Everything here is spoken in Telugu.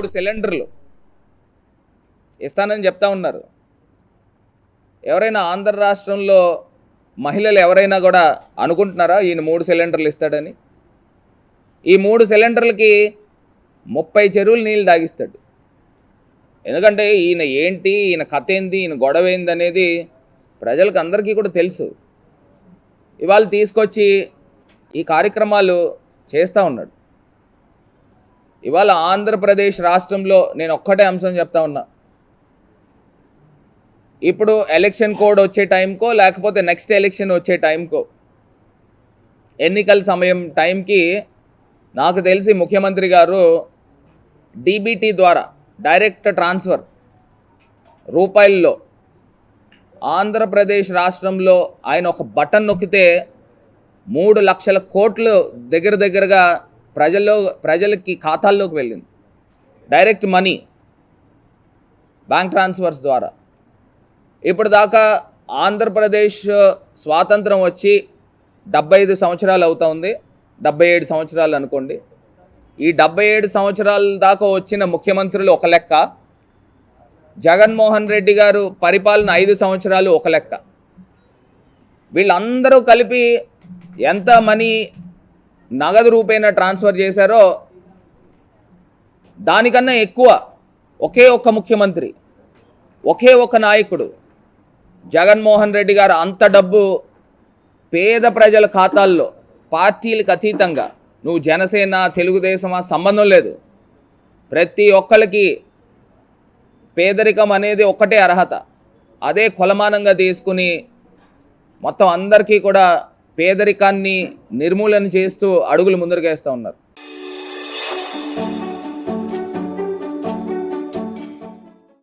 3 సిలిండర్లు ఇస్తానని చెప్తా ఉన్నారు. ఎవరైనా ఆంధ్ర రాష్ట్రంలో మహిళలు ఎవరైనా కూడా అనుకుంటున్నారా ఈయన 3 సిలిండర్లు ఇస్తాడని? ఈ 3 సిలిండర్లకి 30 చెరువులు నీళ్ళు తాగిస్తాడు. ఎందుకంటే ఈయన ఏంటి, ఈయన కథ ఏంది, ఈయన గొడవ ఏంది అనేది ప్రజలకు అందరికీ కూడా తెలుసు. ఇవాళ తీసుకొచ్చి ఈ కార్యక్రమాలు చేస్తూ ఉన్నాడు. ఇవాళ ఆంధ్రప్రదేశ్ రాష్ట్రంలో నేను ఒక్కటే అంశం చెప్తా ఉన్నా. ఇప్పుడు ఎలక్షన్ కోడ్ వచ్చే టైంకో లేకపోతే నెక్స్ట్ ఎలక్షన్ వచ్చే టైంకో ఎన్నికల సమయం టైంకి నాకు తెలిసి ముఖ్యమంత్రి గారు డీబీటీ ద్వారా డైరెక్ట్ ట్రాన్స్ఫర్ రూపాయల్లో ఆంధ్రప్రదేశ్ రాష్ట్రంలో ఆయన ఒక బటన్ నొక్కితే 3 లక్షల కోట్లు దగ్గరగా ప్రజలకి ఖాతాల్లోకి వెళ్ళింది. డైరెక్ట్ మనీ బ్యాంక్ ట్రాన్స్ఫర్స్ ద్వారా. ఇప్పుడు దాకా ఆంధ్రప్రదేశ్ స్వాతంత్రం వచ్చి 75 సంవత్సరాలు అవుతుంది, 77 సంవత్సరాలు అనుకోండి. ఈ 77 సంవత్సరాల దాకా వచ్చిన ముఖ్యమంత్రులు ఒక లెక్క, జగన్మోహన్ రెడ్డి గారు పరిపాలన 5 సంవత్సరాలు ఒక లెక్క. వీళ్ళందరూ కలిపి ఎంత మనీ నగదు రూపేణ ట్రాన్స్ఫర్ చేశారో దానికన్నా ఎక్కువ ఒకే ఒక్క ముఖ్యమంత్రి, ఒకే ఒక్క నాయకుడు జగన్మోహన్ రెడ్డి గారు అంత డబ్బు పేద ప్రజల ఖాతాల్లో పార్టీలకు అతీతంగా, నువ్వు జనసేన తెలుగుదేశమా సంబంధం లేదు, ప్రతి ఒక్కరికి పేదరికం అనేది ఒక్కటే అర్హత, అదే కొలమానంగా తీసుకుని మొత్తం అందరికీ కూడా పేదరికాన్ని నిర్మూలన చేస్తూ అడుగులు ముందరకేస్తూ ఉన్నారు.